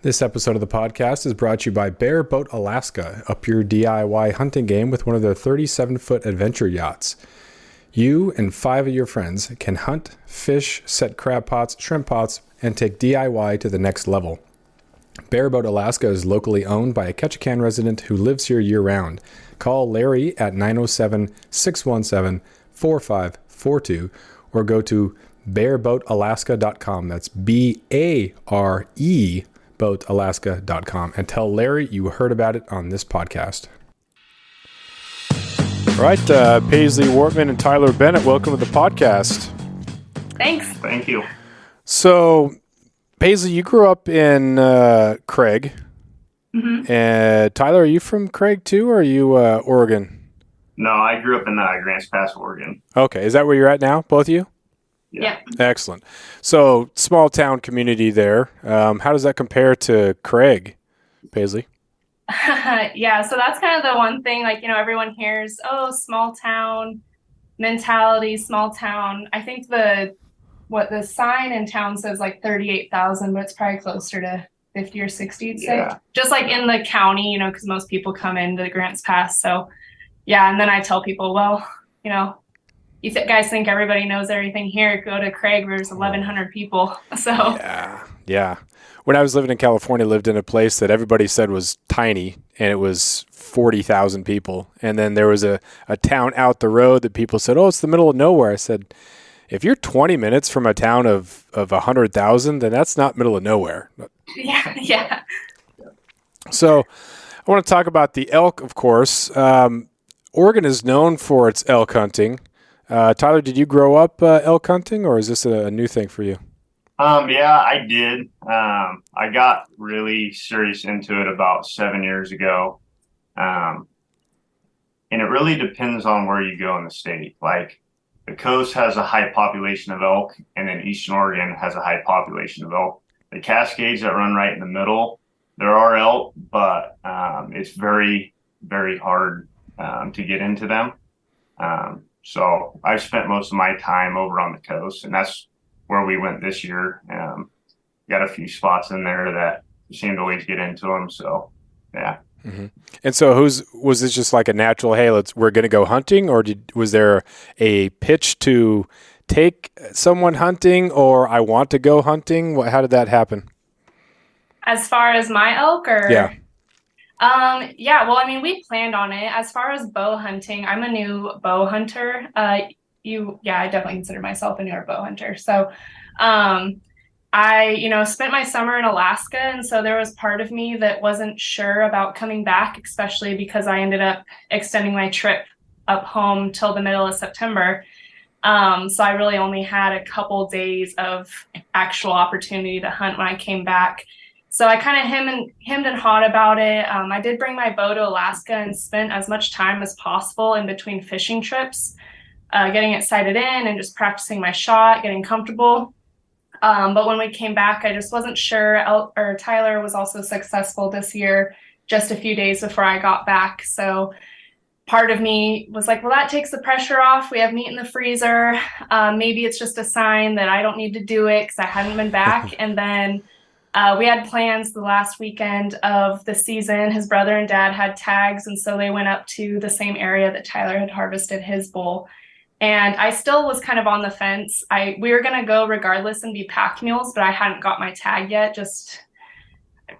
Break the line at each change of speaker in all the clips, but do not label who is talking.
This episode of the podcast is brought to you by Bear Boat Alaska. Up your DIY hunting game with one of their 37-foot adventure yachts. You and 5 of your friends can hunt, fish, set crab pots, shrimp pots, and take DIY to the next level. Bear Boat Alaska is locally owned by a Ketchikan resident who lives here year-round. Call Larry at 907-617-4542 or go to bearboatalaska.com. That's B-A-R-E boatalaska.com and tell Larry you heard about it on this podcast. All right, Paisley, Wortman, and Tyler Bennett, welcome to the podcast.
Thanks.
Thank you.
So, Paisley, you grew up in Craig.
Mm-hmm.
And Tyler, are you from Craig too, or are you Oregon?
No, I grew up in Grants Pass, Oregon.
Okay, is that where you're at now, both of you?
Yeah.
Excellent. So, small town community there. How does that compare to Craig, Paisley?
Yeah, so that's kind of the one thing, everyone hears, oh, small town mentality, small town. I think the sign in town says 38,000, but it's probably closer to 50 or 60, I'd say. Just in the county, because most people come into the Grants Pass. So, yeah, and then I tell people, well, you guys think everybody knows everything here. Go to Craig, there's 1,100 people. So
Yeah. When I was living in California, I lived in a place that everybody said was tiny, and it was 40,000 people. And then there was a town out the road that people said, oh, it's the middle of nowhere. I said, if you're 20 minutes from a town of 100,000, then that's not middle of nowhere.
Yeah.
So I want to talk about the elk, of course. Oregon is known for its elk hunting. Tyler, did you grow up elk hunting, or is this a new thing for you?
Yeah, I did. I got really serious into it about 7 years ago. And it really depends on where you go in the state. The coast has a high population of elk, and then Eastern Oregon has a high population of elk. The Cascades that run right in the middle, there are elk, but it's very, very hard to get into them. So I've spent most of my time over on the coast, and that's where we went this year. Got a few spots in there that seem to always get into them. So, yeah.
Mm-hmm. And so was this just like a natural, hey, we're going to go hunting, or was there a pitch to take someone hunting, or I want to go hunting? How did that happen?
As far as my elk, or?
Yeah.
Yeah, well, we planned on it. As far as bow hunting, I'm a new bow hunter. I definitely consider myself a newer bow hunter. So, I, spent my summer in Alaska, and so there was part of me that wasn't sure about coming back, especially because I ended up extending my trip up home till the middle of September. So I really only had a couple days of actual opportunity to hunt when I came back. So I kind of hemmed and hawed about it. I did bring my bow to Alaska and spent as much time as possible in between fishing trips, getting it sighted in and just practicing my shot, getting comfortable. But when we came back, I just wasn't sure. Tyler was also successful this year, just a few days before I got back. So part of me was like, well, that takes the pressure off. We have meat in the freezer. Maybe it's just a sign that I don't need to do it because I hadn't been back. And then we had plans the last weekend of the season. His brother and dad had tags, and so they went up to the same area that Tyler had harvested his bull. And I still was kind of on the fence. We were going to go regardless and be pack mules, but I hadn't got my tag yet. Just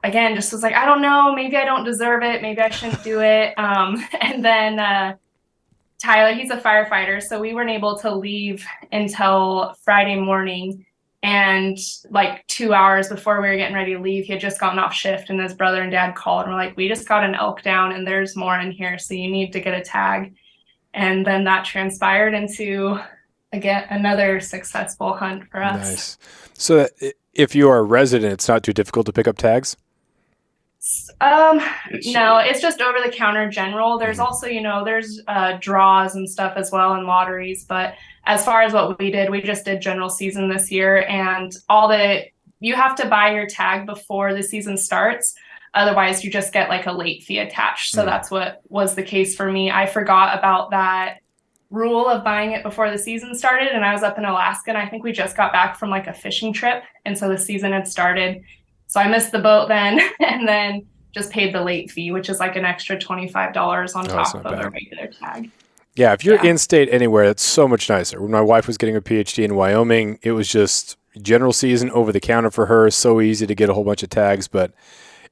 was like, I don't know, maybe I don't deserve it. Maybe I shouldn't do it. And then Tyler, he's a firefighter, so we weren't able to leave until Friday morning. And 2 hours before we were getting ready to leave, he had just gotten off shift, and his brother and dad called and were like, we just got an elk down and there's more in here, so you need to get a tag. And then that transpired into, again, another successful hunt for us.
Nice. So if you are a resident, it's not too difficult to pick up tags?
No, it's just over the counter general. There's also, there's draws and stuff as well, and lotteries. But as far as what we did, we just did general season this year, and you have to buy your tag before the season starts. Otherwise, you just get a late fee attached. So that's what was the case for me. I forgot about that rule of buying it before the season started, and I was up in Alaska, and I think we just got back from a fishing trip, and so the season had started. So I missed the boat then, and then just paid the late fee, which is like an extra $25 on
that's
top
not
of a
bad.
regular tag.
Yeah, if you're
Yeah.
in state anywhere, it's so much nicer. When my wife was getting a PhD in Wyoming, it was just general season over the counter for her. So easy to get a whole bunch of tags. But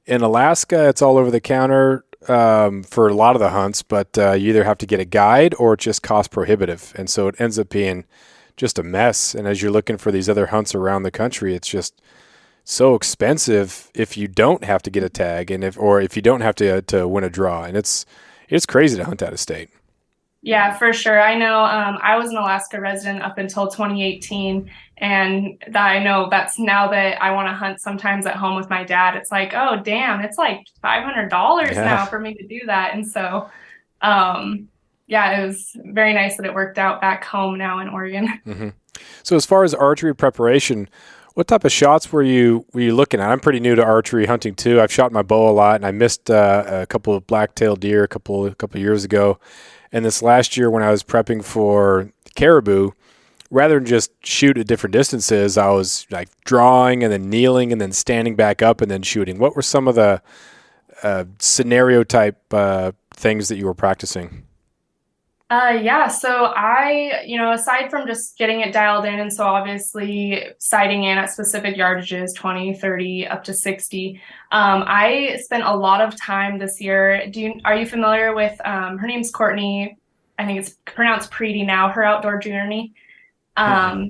in Alaska, it's all over the counter for a lot of the hunts. But you either have to get a guide or it's just cost prohibitive. And so it ends up being just a mess. And as you're looking for these other hunts around the country, it's just so expensive if you don't have to get a tag and if you don't have to win a draw. And it's crazy to hunt out of state.
Yeah, for sure. I know I was an Alaska resident up until 2018. And I know that's now that I want to hunt sometimes at home with my dad. It's like, oh, damn, it's like $500 now for me to do that. And so, yeah, it was very nice that it worked out back home now in Oregon.
Mm-hmm. So as far as archery preparation, what type of shots were you looking at? I'm pretty new to archery hunting too. I've shot my bow a lot, and I missed a couple of black-tailed deer a couple years ago. And this last year when I was prepping for caribou, rather than just shoot at different distances, I was like drawing and then kneeling and then standing back up and then shooting. What were some of the scenario type things that you were practicing?
Yeah, so aside from just getting it dialed in, and so obviously sighting in at specific yardages, 20, 30, up to 60, I spent a lot of time this year. Are you familiar with, her name's Courtney, I think it's pronounced Preety now, her outdoor journey?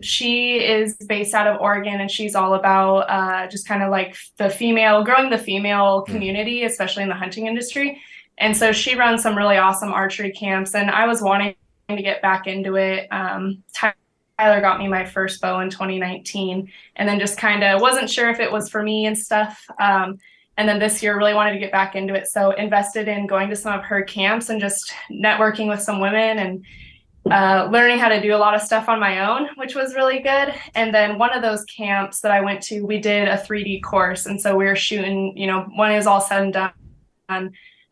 She is based out of Oregon, and she's all about just kind of like growing the female community, especially in the hunting industry. And so she runs some really awesome archery camps, and I was wanting to get back into it. Tyler got me my first bow in 2019, and then just kind of wasn't sure if it was for me and stuff. And then this year really wanted to get back into it. So invested in going to some of her camps and just networking with some women and learning how to do a lot of stuff on my own, which was really good. And then one of those camps that I went to, we did a 3D course. And so we were shooting, when it was all said and done,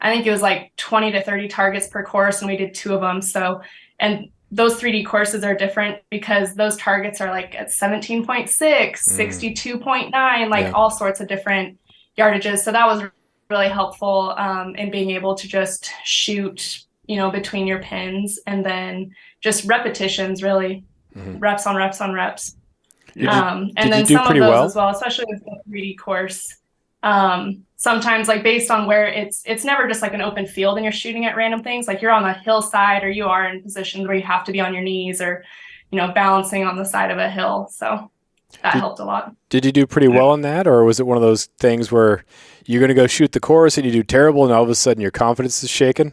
I think it was like 20 to 30 targets per course, and we did 2 of them. So, and those 3D courses are different because those targets are like at 17.6, 62.9, like all sorts of different yardages. So that was really helpful in being able to just shoot, between your pins, and then just repetitions, really reps on reps on reps. And then some of those as well, especially with the 3D course. Sometimes like based on where it's never just like an open field and you're shooting at random things, like you're on a hillside or you are in positions where you have to be on your knees or, balancing on the side of a hill. So that helped a lot. Did
you do pretty well in that? Or was it one of those things where you're going to go shoot the course and you do terrible and all of a sudden your confidence is shaken?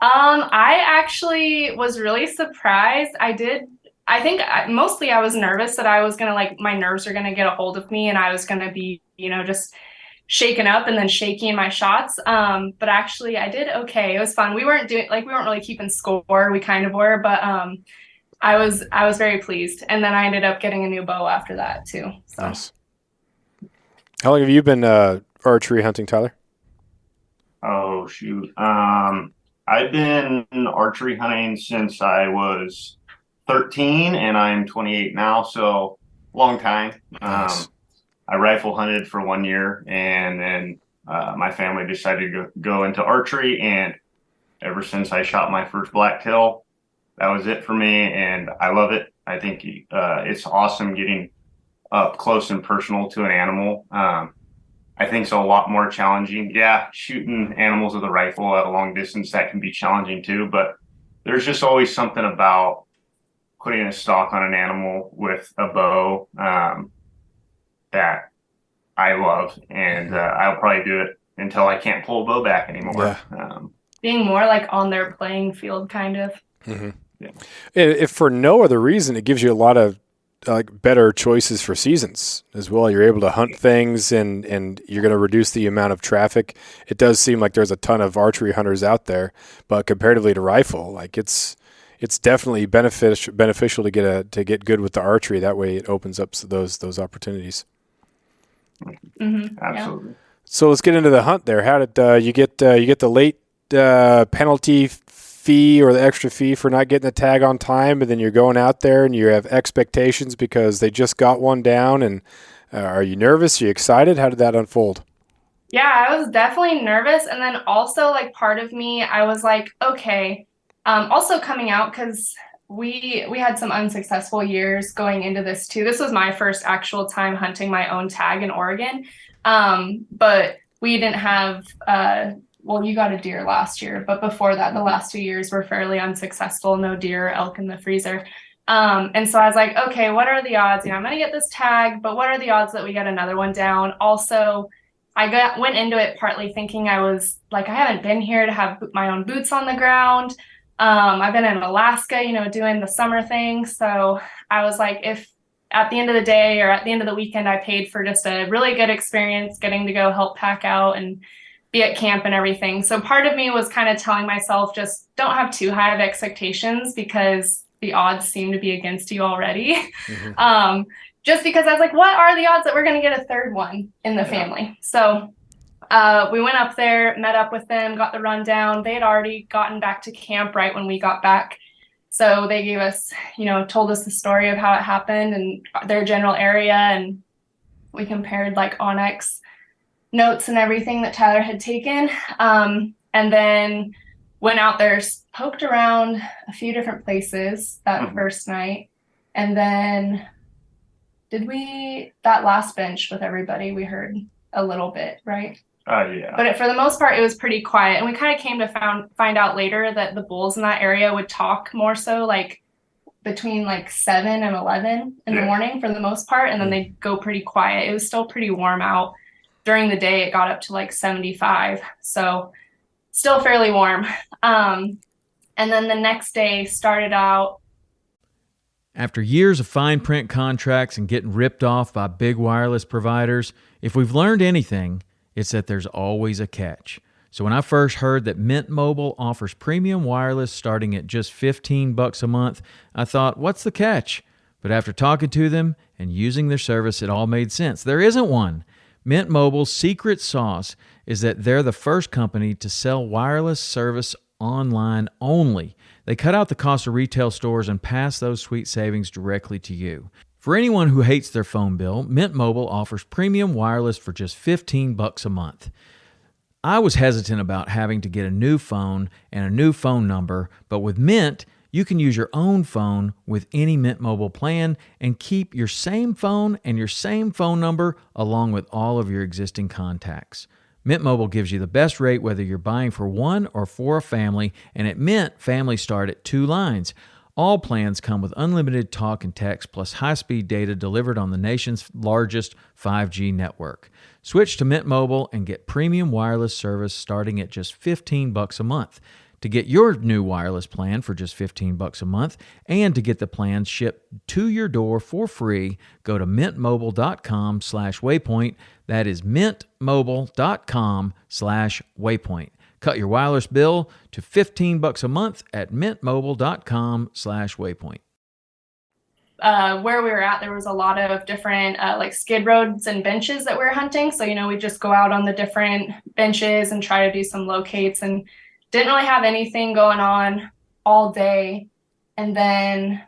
I actually was really surprised. I think mostly I was nervous that I was going to my nerves are going to get a hold of me and I was going to be, just shaken up and then shaky in my shots. But actually I did okay. It was fun. We weren't really keeping score. We kind of were, but I was very pleased. And then I ended up getting a new bow after that too. So.
Nice. How long have you been archery hunting, Tyler?
Oh shoot. I've been archery hunting since I was 13 and I'm 28 now. So long time.
Nice.
I rifle hunted for 1 year, and then my family decided to go into archery. And ever since I shot my first blacktail, that was it for me. And I love it. I think it's awesome getting up close and personal to an animal. I think it's a lot more challenging. Yeah, shooting animals with a rifle at a long distance, that can be challenging too. But there's just always something about putting a stock on an animal with a bow that I love, and I'll probably do it until I can't pull a bow back anymore.
Yeah.
Being more like on their playing field, kind of.
Mm-hmm. Yeah. If for no other reason, it gives you a lot of better choices for seasons as well. You're able to hunt things, and you're going to reduce the amount of traffic. It does seem like there's a ton of archery hunters out there, but comparatively to rifle, it's definitely beneficial to get good with the archery. That way, it opens up those opportunities.
Mm-hmm.
Absolutely.
Yeah.
So let's get into the hunt there. How did you get the late penalty fee or the extra fee for not getting the tag on time, and then you're going out there and you have expectations because they just got one down, and Are you nervous? Are you excited? How did that unfold?
Yeah, I was definitely nervous. And then also, like, part of me, I was like, okay, also coming out because we had some unsuccessful years going into this too. This was my first actual time hunting my own tag in Oregon. But we didn't have well, you got a deer last year, but before that, the last 2 years were fairly unsuccessful, no deer or elk in the freezer. And so I was like, okay, what are the odds? I'm gonna get this tag, but what are the odds that we get another one down? Also, went into it partly thinking I was like, I haven't been here to have my own boots on the ground. I've been in Alaska, doing the summer thing. So I was like, if at the end of the day or at the end of the weekend, I paid for just a really good experience, getting to go help pack out and be at camp and everything. So part of me was kind of telling myself, just don't have too high of expectations because the odds seem to be against you already. Mm-hmm. Just because I was like, what are the odds that we're going to get a third one in the family? So we went up there, met up with them, got the rundown. They had already gotten back to camp right when we got back. So they gave us, told us the story of how it happened and their general area. And we compared like Onyx notes and everything that Tyler had taken. And then went out there, poked around a few different places that first night. And then that last bench with everybody, we heard a little bit, right?
Yeah.
But for the most part, it was pretty quiet. And we kind of came to find out later that the bulls in that area would talk more so like between like 7 and 11 in the morning for the most part. And then they'd go pretty quiet. It was still pretty warm out. During the day, it got up to like 75. So still fairly warm. And then the next day started out.
After years of fine print contracts and getting ripped off by big wireless providers, if we've learned anything, it's that there's always a catch. So when I first heard that Mint Mobile offers premium wireless starting at just $15 a month, I thought, what's the catch? But after talking to them and using their service, it all made sense. There isn't one. Mint Mobile's secret sauce is that they're the first company to sell wireless service online only. They cut out the cost of retail stores and pass those sweet savings directly to you. For anyone who hates their phone bill, Mint Mobile offers premium wireless for just $15 a month. I was hesitant about having to get a new phone and a new phone number, but with Mint, you can use your own phone with any Mint Mobile plan and keep your same phone and your same phone number along with all of your existing contacts. Mint Mobile gives you the best rate whether you're buying for one or for a family, and at Mint, families start at 2 lines. All plans come with unlimited talk and text plus high-speed data delivered on the nation's largest 5G network. Switch to Mint Mobile and get premium wireless service starting at just $15 a month. To get your new wireless plan for just $15 a month and to get the plans shipped to your door for free, go to mintmobile.com/waypoint. That is mintmobile.com/waypoint. Cut your wireless bill to $15 a month at mintmobile.com/waypoint.
Where we were at, there was a lot of different like skid roads and benches that we were hunting. So, we just go out on the different benches and try to do some locates, and didn't really have anything going on all day. And then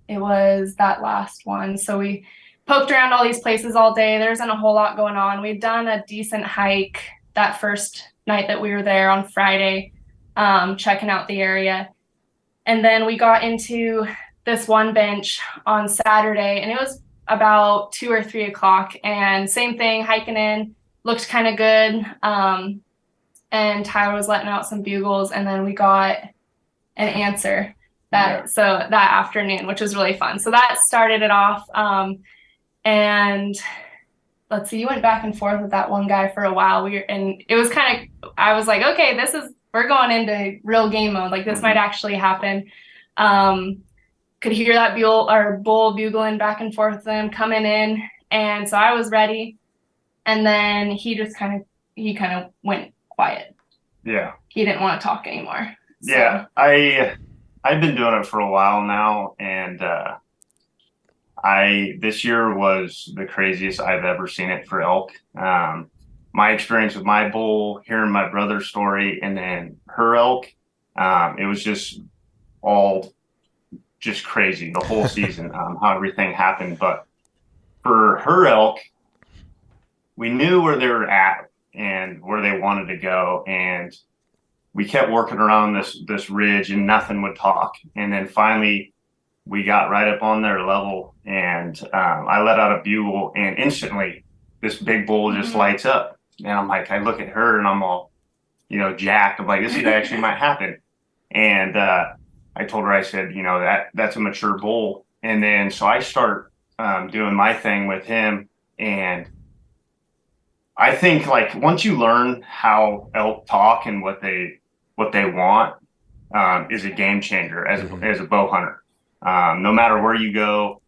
it was that last one. So we poked around all these places all day. There isn't a whole lot going on. We'd done a decent hike that first night that we were there on Friday, checking out the area. And then we got into this one bench on Saturday, and it was about 2 or 3 o'clock. And same thing, hiking in, looked kind of good. And Tyler was letting out some bugles, and then we got an answer that afternoon, which was really fun. So that started it off. And let's see, you went back and forth with that one guy for a while. And it was I was like, okay, we're going into real game mode. Like this might actually happen. Could hear that bull bugling back and forth with them coming in. And so I was ready. And then he just kind of went quiet.
Yeah.
He didn't want to talk anymore. So.
Yeah. I've been doing it for a while now, and this year was the craziest I've ever seen it for elk. My experience with my bull, hearing my brother's story, and then her elk, it was just crazy the whole season, how everything happened. But for her elk, we knew where they were at and where they wanted to go. And we kept working around this ridge and nothing would talk. And then finally we got right up on their level, and I let out a bugle, and instantly this big bull just lights up. And I'm like, I look at her and I'm all, jacked. I'm like, this actually might happen. And I told her, I said, that's a mature bull. And then so I start doing my thing with him. And I think, like, once you learn how elk talk and what they want, is a game changer as a bow hunter. No matter where you go,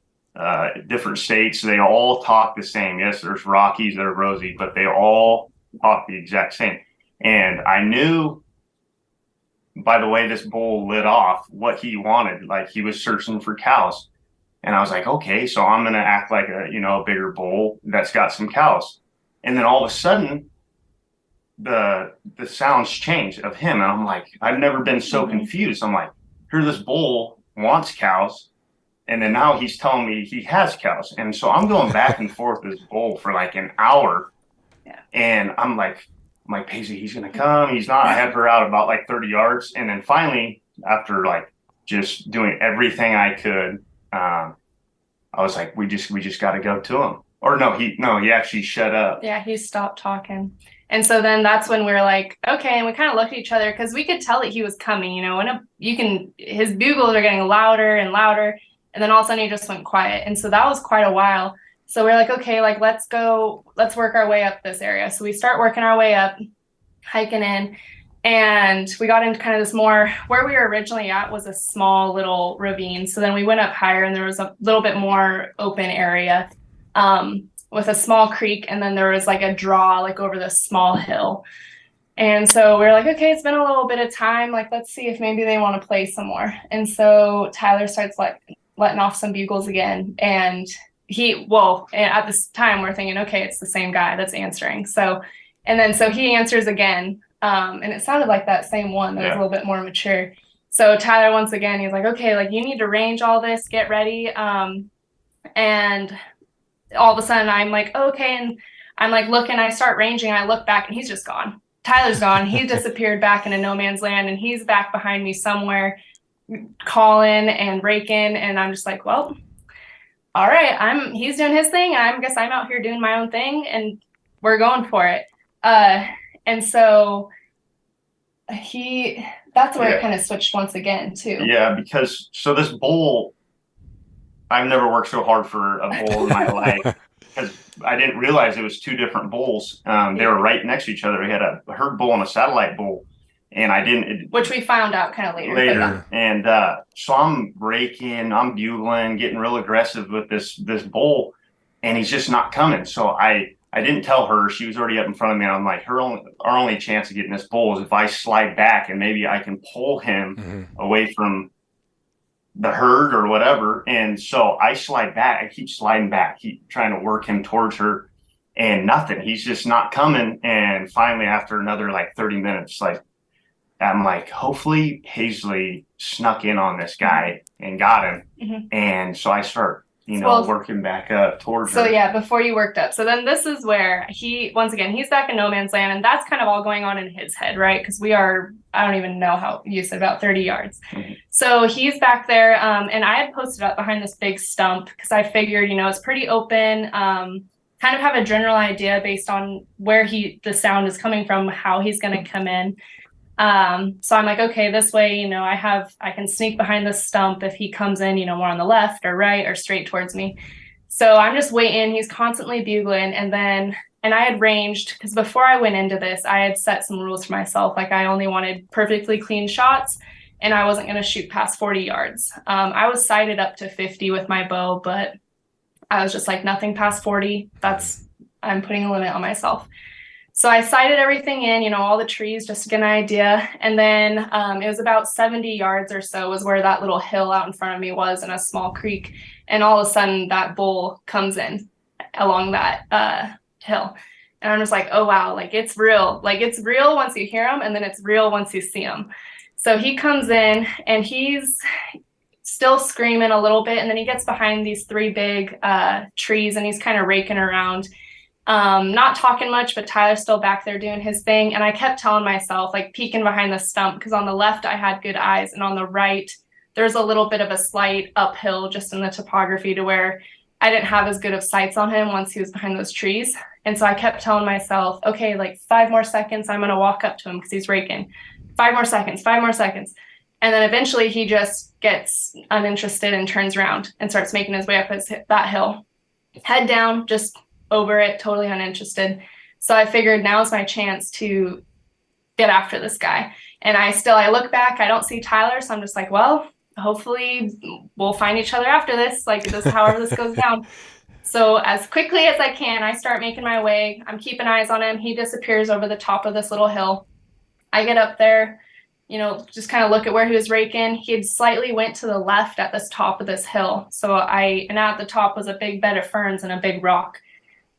different states, they all talk the same. Yes, there's Rockies that are rosy, but they all talk the exact same. And I knew by the way this bull lit off what he wanted. Like, he was searching for cows. And I was like, okay, so I'm going to act like a bigger bull that's got some cows. And then all of a sudden, the sounds change of him. And I'm like, I've never been so confused. I'm like, here this bull wants cows, and then now he's telling me he has cows. And so I'm going back and forth with this bull for like an hour.
Yeah.
And I'm like, Paisley, he's going to come. He's not. I had her out about like 30 yards. And then finally, after like just doing everything I could, I was like, we just got to go to him. Or he actually shut up.
Yeah, he stopped talking. And so then that's when we were like, okay, and we kind of looked at each other because we could tell that he was coming, his bugles are getting louder and louder, and then all of a sudden he just went quiet. And so that was quite a while. So we're like, okay, like, let's work our way up this area. So we start working our way up, hiking in, and we got into kind of this more, where we were originally at was a small little ravine. So then we went up higher, and there was a little bit more open area, with a small creek, and then there was like a draw like over this small hill. And so we were like, okay, it's been a little bit of time, like, let's see if maybe they want to play some more. And so Tyler starts letting off some bugles again, and at this time we're thinking, okay, it's the same guy that's answering. So he answers again, and it sounded like that same one that was a little bit more mature. So Tyler, once again, he's like, okay, like, you need to range all this, get ready. And all of a sudden I'm like, okay. And I'm like, looking, I start ranging. I look back, and he's just gone. Tyler's gone. He disappeared back into no man's land, and he's back behind me somewhere calling and raking. And I'm just like, well, all right, he's doing his thing. I guess I'm out here doing my own thing, and we're going for it. And so that's where it kind of switched once again too.
Yeah, because this bull, I've never worked so hard for a bull in my life, because I didn't realize it was two different bulls. They were right next to each other. We had a herd bull and a satellite bull, and I didn't. Which
we found out kind of later.
And so I'm raking, I'm bugling, getting real aggressive with this bull, and he's just not coming. So I didn't tell her. She was already up in front of me, and I'm like, our only chance of getting this bull is if I slide back, and maybe I can pull him away from the herd or whatever. And so I slide back. I keep sliding back, keep trying to work him towards her, and nothing. He's just not coming. And finally, after another like 30 minutes, like, I'm like, hopefully Paisley snuck in on this guy and got him. And so I start, working back up towards her.
So yeah, before you worked up. So then this is where he's back in no man's land, and that's kind of all going on in his head, right? Because I don't even know how you said, about 30 yards. So he's back there, and I had posted up behind this big stump because I figured, it's pretty open, kind of have a general idea based on where the sound is coming from, how he's going to come in. So I'm like, okay, this way, I can sneak behind this stump if he comes in, more on the left or right or straight towards me. So I'm just waiting. He's constantly bugling. And I had ranged, because before I went into this, I had set some rules for myself. Like, I only wanted perfectly clean shots, and I wasn't going to shoot past 40 yards. I was sighted up to 50 with my bow, but I was just like, nothing past 40. I'm putting a limit on myself. So I sighted everything in, all the trees, just to get an idea. And then it was about 70 yards or so was where that little hill out in front of me was, in a small creek. And all of a sudden that bull comes in along that hill. And I'm just like, oh, wow, like, it's real. Like, it's real once you hear him, and then it's real once you see him. So he comes in, and he's still screaming a little bit. And then he gets behind these three big trees, and he's kind of raking around. Not talking much, but Tyler's still back there doing his thing. And I kept telling myself, like peeking behind the stump, because on the left I had good eyes, and on the right there's a little bit of a slight uphill just in the topography to where I didn't have as good of sights on him once he was behind those trees. And so I kept telling myself, okay, like 5 more seconds, I'm going to walk up to him because he's raking. 5 more seconds, 5 more seconds. And then eventually he just gets uninterested and turns around and starts making his way up that hill. Head down, just over it, totally uninterested. So I figured now's my chance to get after this guy. And I look back, I don't see Tyler. So I'm just like, well, hopefully we'll find each other after this, like this, however this goes down. So as quickly as I can, I start making my way. I'm keeping eyes on him. He disappears over the top of this little hill. I get up there, just kind of look at where he was raking. He had slightly went to the left at this top of this hill. And at the top was a big bed of ferns and a big rock.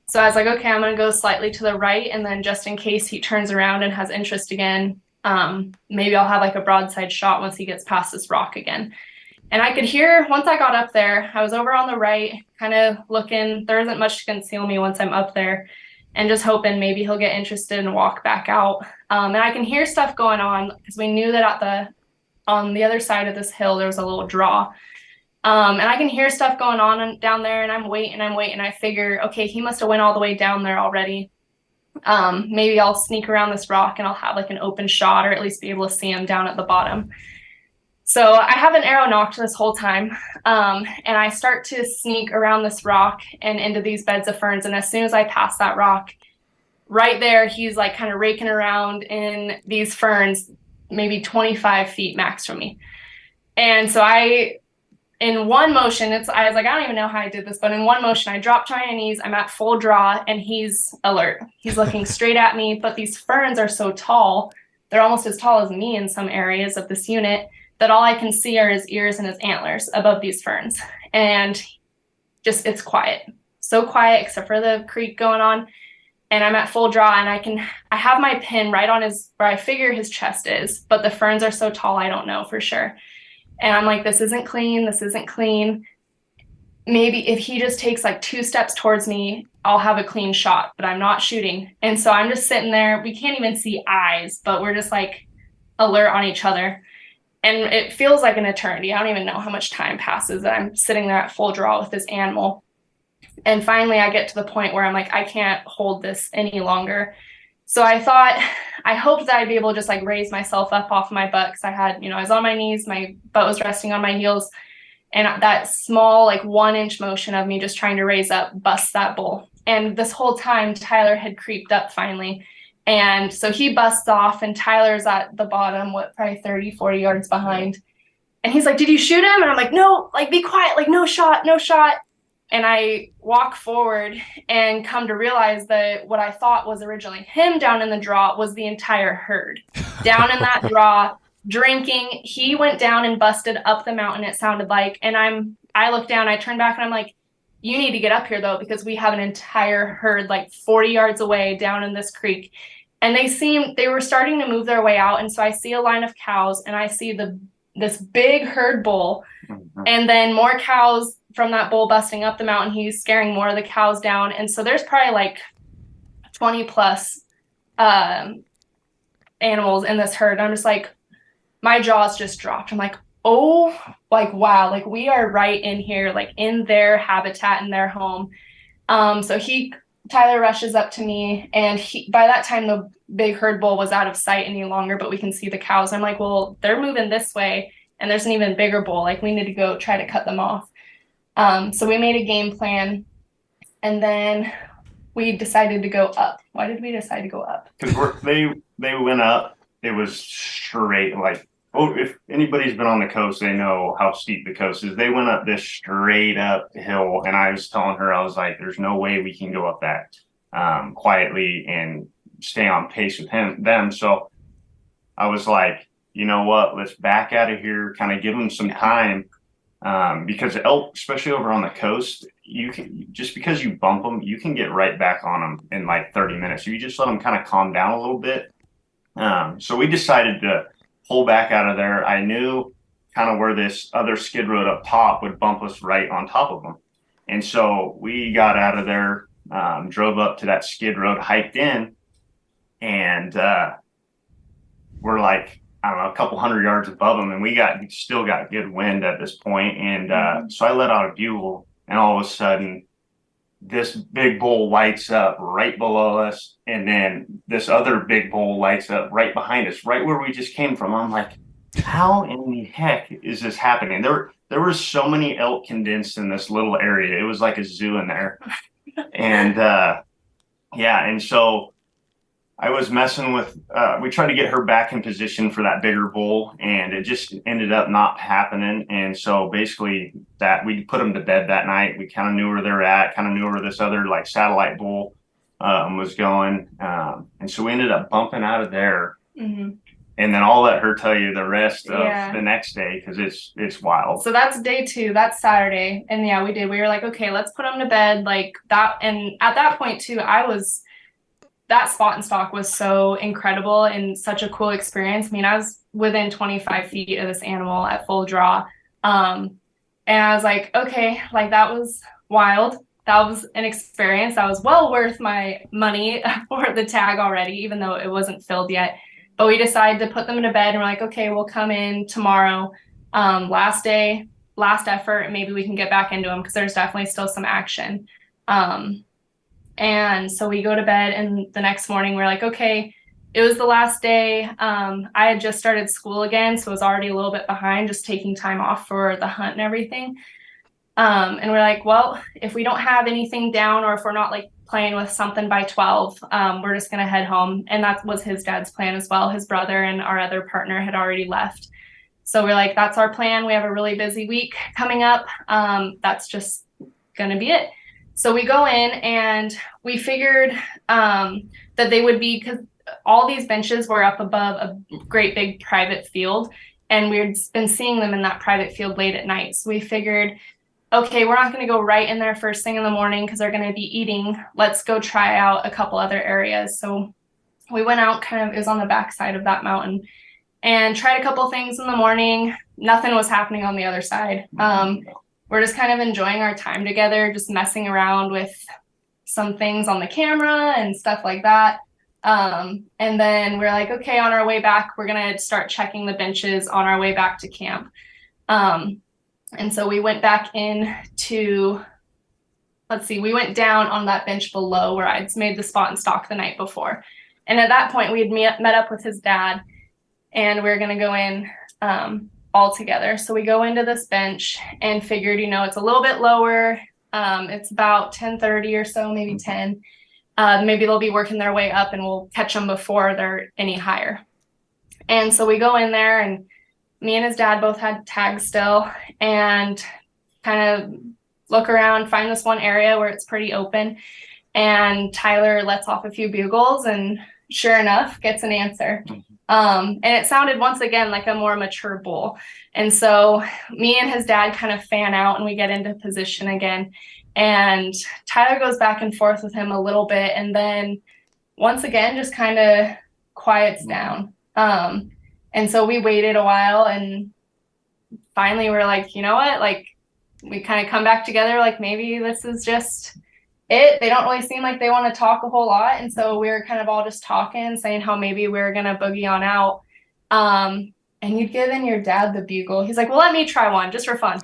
So I was like, okay, I'm going to go slightly to the right. And then just in case he turns around and has interest again, maybe I'll have like a broadside shot once he gets past this rock again. And I could hear, once I got up there, I was over on the right, kind of looking. There isn't much to conceal me once I'm up there, and just hoping maybe he'll get interested and walk back out. And I can hear stuff going on because we knew that on the other side of this hill, there was a little draw. And I can hear stuff going on down there, and I'm waiting. I figure, okay, he must have went all the way down there already. Maybe I'll sneak around this rock and I'll have like an open shot, or at least be able to see him down at the bottom. So I have an arrow nocked this whole time. And I start to sneak around this rock and into these beds of ferns. And as soon as I pass that rock, right there, he's like kind of raking around in these ferns, maybe 25 feet max from me. And so in one motion, I was like, I don't even know how I did this, but in one motion, I dropped to my knees, I'm at full draw, and he's alert. He's looking straight at me, but these ferns are so tall, they're almost as tall as me in some areas of this unit, that all I can see are his ears and his antlers above these ferns. And it's quiet. So quiet, except for the creek going on. And I'm at full draw, and I have my pin right on where I figure his chest is, but the ferns are so tall, I don't know for sure. And I'm like, this isn't clean. Maybe if he just takes like 2 steps towards me, I'll have a clean shot, but I'm not shooting. And so I'm just sitting there. We can't even see eyes, but we're just like alert on each other. And it feels like an eternity. I don't even know how much time passes that I'm sitting there at full draw with this animal. And finally I get to the point where I'm like, I can't hold this any longer. So I hoped that I'd be able to just like raise myself up off my butt, because I was on my knees, my butt was resting on my heels, and that small like 1-inch motion of me just trying to raise up busts that bull. And this whole time Tyler had creeped up finally, and so he busts off, and Tyler's at the bottom, probably 30-40 yards behind, and he's like, did you shoot him? And I'm like, no, like be quiet, like no shot. And I walk forward and come to realize that what I thought was originally him down in the draw was the entire herd down in that draw, drinking. He went down and busted up the mountain, it sounded like. And I look down, I turn back, and I'm like, you need to get up here though, because we have an entire herd like 40 yards away down in this creek. And they were starting to move their way out. And so I see a line of cows, and I see this big herd bull, and then more cows from that bull busting up the mountain. He's scaring more of the cows down. And so there's probably like 20 plus animals in this herd. I'm just like, my jaw's just dropped. I'm like, oh, like, wow, like we are right in here, like in their habitat, in their home. So Tyler rushes up to me, and by that time the big herd bull was out of sight any longer, but we can see the cows. I'm like, well, they're moving this way, and there's an even bigger bull. Like we need to go try to cut them off. So we made a game plan, and then we decided to go up. Why did we decide to go up?
Because they went up. It was straight, like, if anybody's been on the coast, they know how steep the coast is. They went up this straight up hill, and I was telling her, I was like, there's no way we can go up that quietly and stay on pace with them. So I was like, you know what, let's back out of here, kind of give them some time. Because elk, especially over on the coast, you can, just because you bump them, you can get right back on them in like 30 minutes. If you just let them kind of calm down a little bit. So we decided to pull back out of there. I knew kind of where this other skid road up top would bump us right on top of them. And so we got out of there, drove up to that skid road, hiked in, and we're like, I don't know, a couple hundred yards above them, and we still got good wind at this point. And so I let out a bugle, and all of a sudden, this big bull lights up right below us, and then this other big bull lights up right behind us, right where we just came from. I'm like, how in the heck is this happening? There were so many elk condensed in this little area. It was like a zoo in there. And and so I was messing with, we tried to get her back in position for that bigger bull, and it just ended up not happening. And so basically we put them to bed that night. We kind of knew where they're at, kind of knew where this other like satellite bull was going. And so we ended up bumping out of there. Mm-hmm. And then I'll let her tell you the rest of the next day, because it's wild.
So that's day 2. That's Saturday. And yeah, we did. We were like, okay, let's put them to bed like that. And at that point too, that spot and stalk was so incredible and such a cool experience. I mean, I was within 25 feet of this animal at full draw. And I was like, okay, like that was wild. That was an experience that was well worth my money for the tag already, even though it wasn't filled yet. But we decided to put them to bed, and we're like, okay, we'll come in tomorrow. Last day, last effort, and maybe we can get back into them, because there's definitely still some action. And so we go to bed, and the next morning we're like, okay, it was the last day. I had just started school again, so I was already a little bit behind, just taking time off for the hunt and everything. And we're like, well, if we don't have anything down, or if we're not like playing with something by 12, we're just going to head home. And that was his dad's plan as well. His brother and our other partner had already left. So we're like, that's our plan. We have a really busy week coming up. That's just going to be it. So we go in, and we figured that they would be, because all these benches were up above a great big private field, and we'd been seeing them in that private field late at night. So we figured, okay, we're not going to go right in there first thing in the morning, because they're going to be eating. Let's go try out a couple other areas. So we went out, it was on the backside of that mountain, and tried a couple things in the morning. Nothing was happening on the other side. We're just kind of enjoying our time together, just messing around with some things on the camera and stuff like that. And then we're like, okay, on our way back, we're going to start checking the benches on our way back to camp. And so we went back in to, we went down on that bench below where I'd made the spot and stalk the night before. And at that point, we had met up with his dad, and we were going to go in all together. So we go into this bench and figured, it's a little bit lower. It's about 10:30 or so, maybe 10. Maybe they'll be working their way up, and we'll catch them before they're any higher. And so we go in there, and me and his dad both had tags still, and kind of look around, find this one area where it's pretty open. And Tyler lets off a few bugles, and sure enough, gets an answer. And it sounded once again like a more mature bull. And so me and his dad kind of fan out, and we get into position again. And Tyler goes back and forth with him a little bit, and then once again just kind of quiets down. And so we waited a while, and finally we're like, you know what? Like, we kind of come back together, like maybe this is just it. They don't really seem like they want to talk a whole lot. And so we were kind of all just talking, saying how maybe we were going to boogie on out. And you'd given your dad the bugle. He's like, well, let me try one just for fun.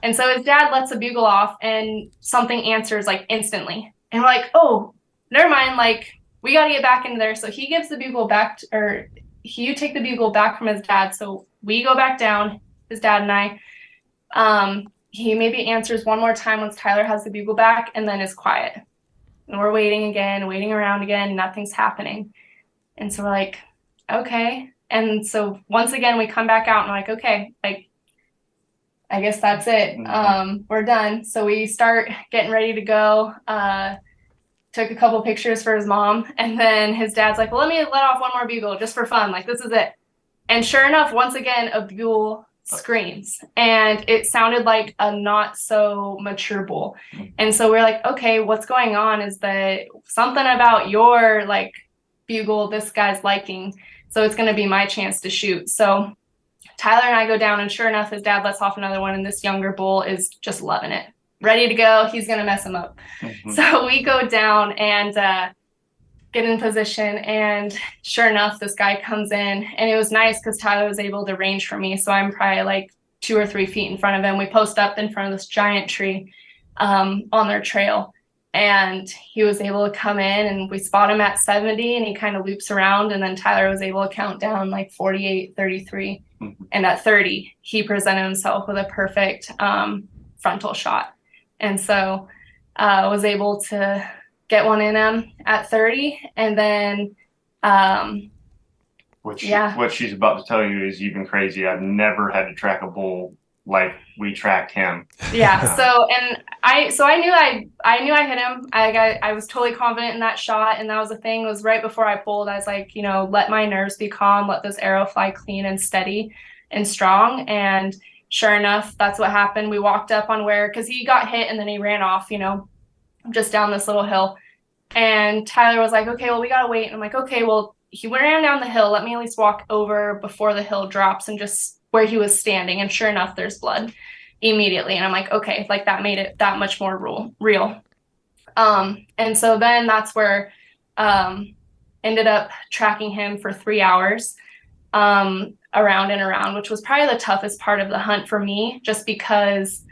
And so his dad lets the bugle off, and something answers like instantly. And we're like, oh, never mind. Like, we got to get back into there. So he gives the bugle back, you take the bugle back from his dad. So we go back down, his dad and I. He maybe answers one more time once Tyler has the bugle back, and then is quiet. And we're waiting around again. Nothing's happening. And so we're like, okay. And so once again, we come back out, and we're like, okay, like, I guess that's it. We're done. So we start getting ready to go. Took a couple pictures for his mom, and then his dad's like, well, let me let off one more bugle just for fun. Like, this is it. And sure enough, once again, a bugle screams, and it sounded like a not so mature bull. And so we're like, okay, what's going on? Is that something about your like bugle this guy's liking? So it's going to be my chance to shoot. So Tyler and I go down, and sure enough, his dad lets off another one, and this younger bull is just loving it. ready to go. He's going to mess him up. So we go down and get in position. And sure enough, this guy comes in. And it was nice because Tyler was able to range for me. So I'm probably like 2 or 3 feet in front of him. We post up in front of this giant tree on their trail. And he was able to come in, and we spot him at 70, and he kind of loops around. And then Tyler was able to count down like 48, 33. And at 30, he presented himself with a perfect frontal shot. And so I was able to get one in him at 30. And then
what she's about to tell you is even crazy. I've never had to track a bull like we tracked him.
Yeah. So I knew I hit him. I was totally confident in that shot. And that was the thing, was right before I pulled, I was like, let my nerves be calm, let this arrow fly clean and steady and strong. And sure enough, that's what happened. We walked up on because he got hit and then he ran off, just down this little hill. And Tyler was like, okay, well, we got to wait. And I'm like, okay, well, he ran down the hill. Let me at least walk over before the hill drops and just where he was standing. And sure enough, there's blood immediately. And I'm like, okay, like that made it that much more real. And so then that's where ended up tracking him for 3 hours around and around, which was probably the toughest part of the hunt for me, just because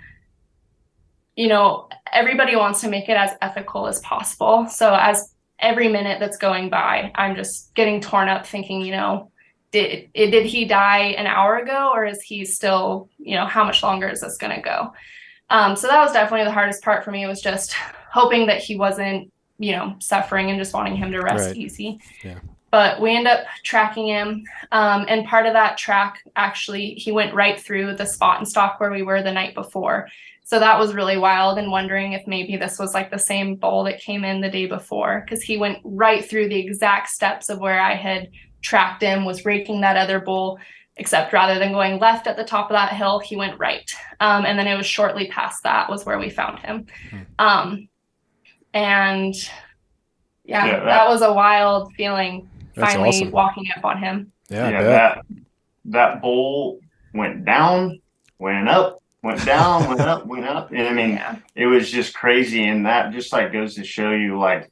everybody wants to make it as ethical as possible. So as every minute that's going by, I'm just getting torn up thinking, did he die an hour ago, or is he still, how much longer is this going to go? So that was definitely the hardest part for me, was just hoping that he wasn't, suffering and just wanting him to rest easy. Yeah. But we end up tracking him. And part of that track, actually, he went right through the spot and stock where we were the night before. So that was really wild, and wondering if maybe this was like the same bull that came in the day before, because he went right through the exact steps of where I had tracked him, was raking that other bull, except rather than going left at the top of that hill, he went right. And then it was shortly past that was where we found him. And that was a wild feeling.
That's
finally
awesome.
Walking up on him.
That bull went down, went up, went down, went up, went up. And I mean, it was just crazy. And that just like goes to show you, like,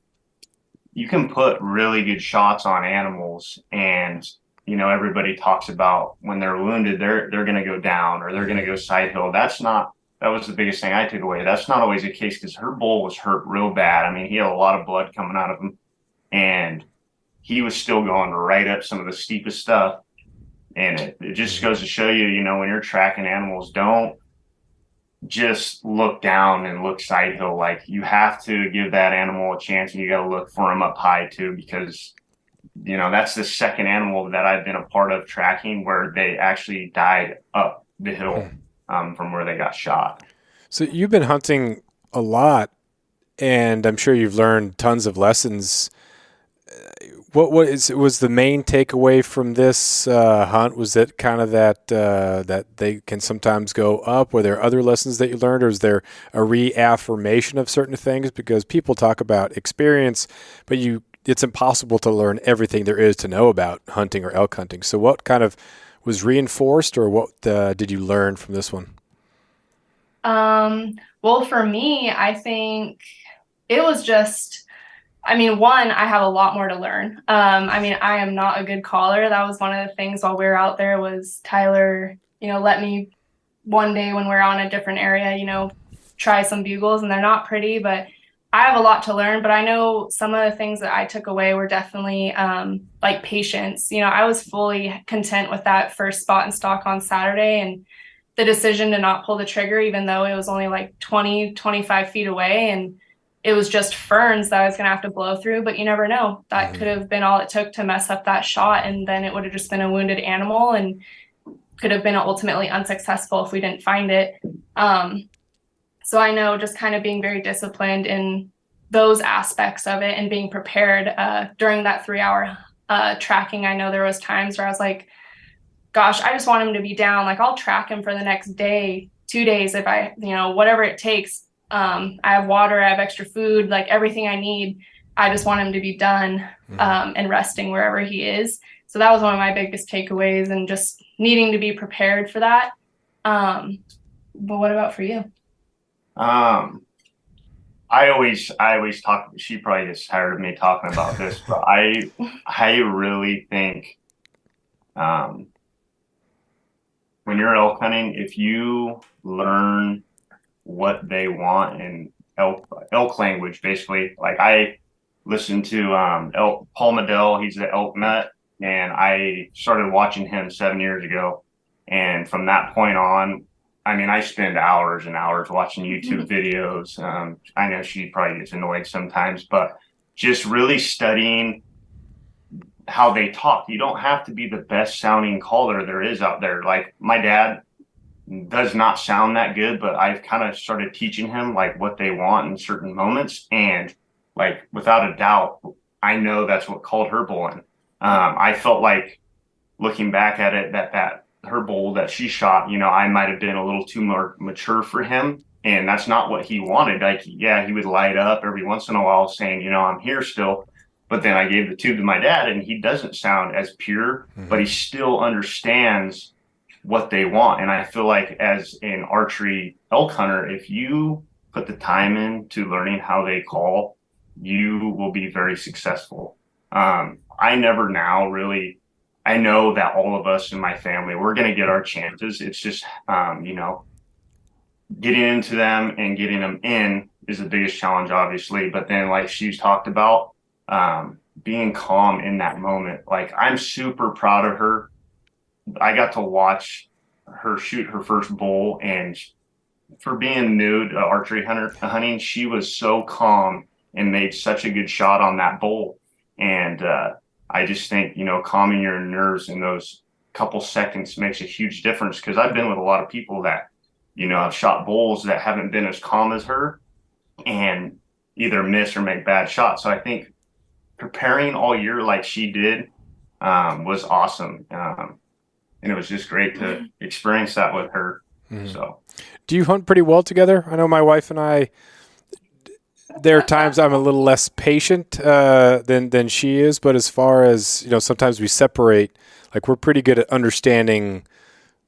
you can put really good shots on animals, and everybody talks about when they're wounded, they're going to go down or they're going to go side hill. That was the biggest thing I took away. That's not always the case, because her bull was hurt real bad. I mean, he had a lot of blood coming out of him, and he was still going right up some of the steepest stuff. And it just goes to show you, when you're tracking animals, don't just look down and look side hill. Like, you have to give that animal a chance, and you got to look for him up high too, because that's the second animal that I've been a part of tracking where they actually died up the hill from where they got shot.
So you've been hunting a lot, and I'm sure you've learned tons of lessons. What was the main takeaway from this hunt? Was it kind of that they can sometimes go up? Were there other lessons that you learned, or is there a reaffirmation of certain things? Because people talk about experience, but it's impossible to learn everything there is to know about hunting or elk hunting. So what kind of was reinforced, or what did you learn from this one?
Well, for me, I think it was just, one, I have a lot more to learn. I am not a good caller. That was one of the things while we were out there, was Tyler, let me one day when we're on a different area, try some bugles, and they're not pretty, but I have a lot to learn. But I know some of the things that I took away were definitely like patience. I was fully content with that first spot and stock on Saturday, and the decision to not pull the trigger, even though it was only like 20, 25 feet away, and it was just ferns that I was going to have to blow through. But you never know. That could have been all it took to mess up that shot, and then it would have just been a wounded animal and could have been ultimately unsuccessful if we didn't find it. So I know just kind of being very disciplined in those aspects of it and being prepared during that 3-hour tracking. I know there was times where I was like, gosh, I just want him to be down. Like, I'll track him for the next day, 2 days, if I, whatever it takes. I have water, I have extra food, like everything I need. I just want him to be done and resting wherever he is. So that was one of my biggest takeaways, and just needing to be prepared for that. But what about for you?
I always talk. She probably gets tired of me talking about this, but I really think, um, when you're elk hunting, if you learn what they want in elk language, basically, like I listened to elk Paul Medell. He's the elk nut, and I started watching him 7 years ago, and from that point on, I mean, I spend hours and hours watching YouTube videos. I know she probably gets annoyed sometimes, but just really studying how they talk. You don't have to be the best sounding caller there is out there. Like my dad does not sound that good, but I've kind of started teaching him like what they want in certain moments. And like, without a doubt, I know that's what called her bulling. I felt like, looking back at it, that her bull that she shot, I might have been a little too more mature for him. And that's not what he wanted. Like, yeah, he would light up every once in a while saying, I'm here still. But then I gave the tube to my dad, and he doesn't sound as pure, but he still understands what they want. And I feel like, as an archery elk hunter, if you put the time into learning how they call, you will be very successful. I never now really, I know that all of us in my family, we're going to get our chances. It's just, getting into them and getting them in is the biggest challenge, obviously. But then, like she's talked about, being calm in that moment. Like, I'm super proud of her. I got to watch her shoot her first bull, and for being new to archery hunting, she was so calm and made such a good shot on that bull. And I just think, calming your nerves in those couple seconds makes a huge difference, because I've been with a lot of people that, have shot bulls that haven't been as calm as her and either miss or make bad shots. So I think preparing all year like she did was awesome. And it was just great to experience that with her. So,
do you hunt pretty well together? I know my wife and I, there are times I'm a little less patient than she is, but as far as, sometimes we separate, like we're pretty good at understanding,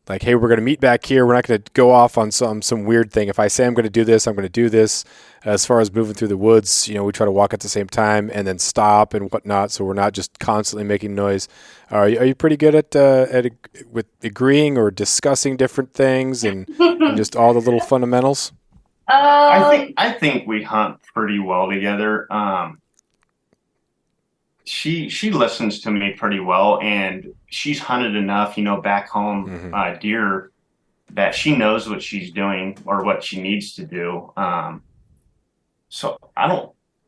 like, hey, we're going to meet back here. We're not going to go off on some weird thing. If I say I'm going to do this, I'm going to do this. As far as moving through the woods, we try to walk at the same time and then stop and whatnot, so we're not just constantly making noise. Are you pretty good with agreeing or discussing different things and just all the little fundamentals?
I think we hunt pretty well together. She listens to me pretty well, and she's hunted enough, back home, deer, that she knows what she's doing or what she needs to do. So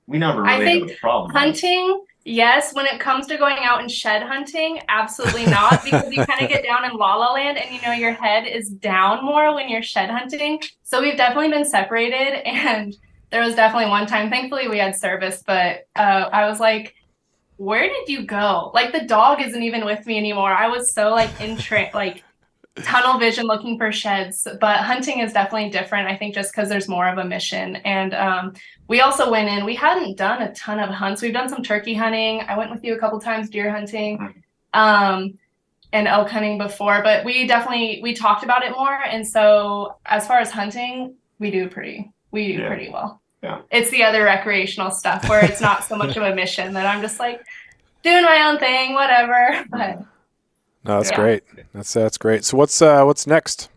we never really have a problem.
Hunting, yes. When it comes to going out and shed hunting, absolutely not, because you kind of get down in la la land, and your head is down more when you're shed hunting. So we've definitely been separated, and there was definitely one time, thankfully we had service, but I was like, where did you go? Like, the dog isn't even with me anymore. I was so like tunnel vision looking for sheds. But hunting is definitely different, I think, just because there's more of a mission. And we also went in, we hadn't done a ton of hunts. We've done some turkey hunting. I went with you a couple times, deer hunting, and elk hunting before, but we talked about it more. And so as far as hunting, we do pretty well.
Yeah.
It's the other recreational stuff where it's not so much of a mission, that I'm just like doing my own thing, whatever. But
no, that's great. That's great. So what's next?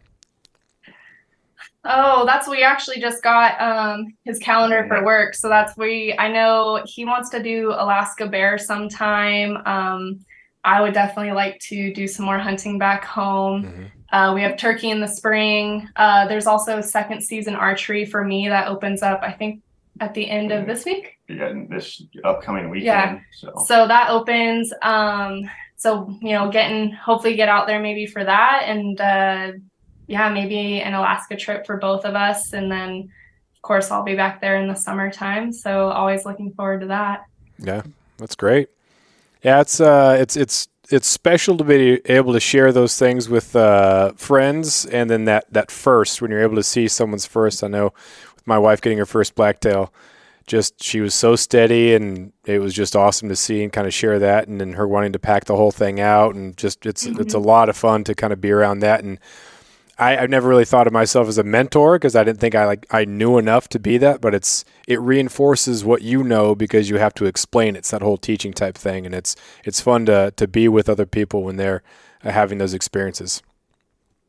Oh, we actually just got his calendar for work. So I know he wants to do Alaska bear sometime. I would definitely like to do some more hunting back home. We have turkey in the spring. There's also second season archery for me that opens up, I think, at the end of this week.
Yeah, this upcoming weekend.
Yeah. So that opens. So hopefully get out there maybe for that, and maybe an Alaska trip for both of us, and then of course I'll be back there in the summertime. So always looking forward to that.
Yeah, that's great. Yeah, it's special to be able to share those things with friends, and then that first, when you're able to see someone's first. I know with my wife getting her first blacktail, she was so steady, and it was just awesome to see and kind of share that, and then her wanting to pack the whole thing out, and just it's a lot of fun to kind of be around that. And I've never really thought of myself as a mentor because I didn't think I knew enough to be that, but it reinforces what you know because you have to explain it. It's that whole teaching type thing, and it's fun to be with other people when they're having those experiences.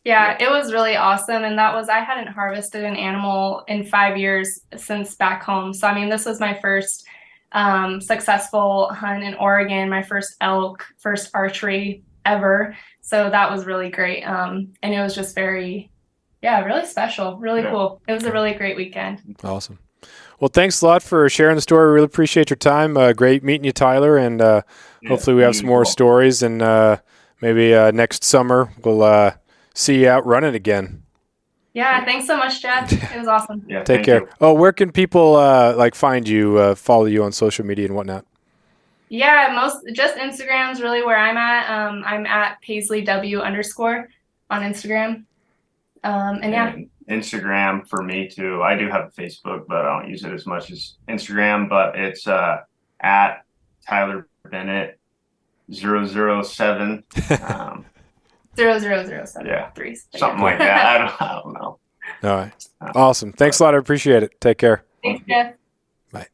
Yeah, it was really awesome. And I hadn't harvested an animal in 5 years since back home. So, I mean, this was my first successful hunt in Oregon, my first elk, first archery ever. So that was really great. And it was just really special, really cool. It was a really great weekend.
Awesome. Well, thanks a lot for sharing the story. We really appreciate your time. Great meeting you, Tyler. And hopefully we have some more stories. And maybe next summer we'll see you out running again.
Yeah, thanks so much, Jeff. It was awesome.
Yeah,
Take care.
You.
Oh, where can people find you, follow you on social media and whatnot?
Yeah, just Instagram's really where I'm at. I'm at Paisley W _ on Instagram. And
Instagram for me too. I do have a Facebook, but I don't use it as much as Instagram. But it's at Tyler Bennett 007.
0007.
Yeah,
3.
something like that. I don't know.
All right. Awesome. Thanks a lot. I appreciate it. Take care.
Thanks, Jeff.
Bye.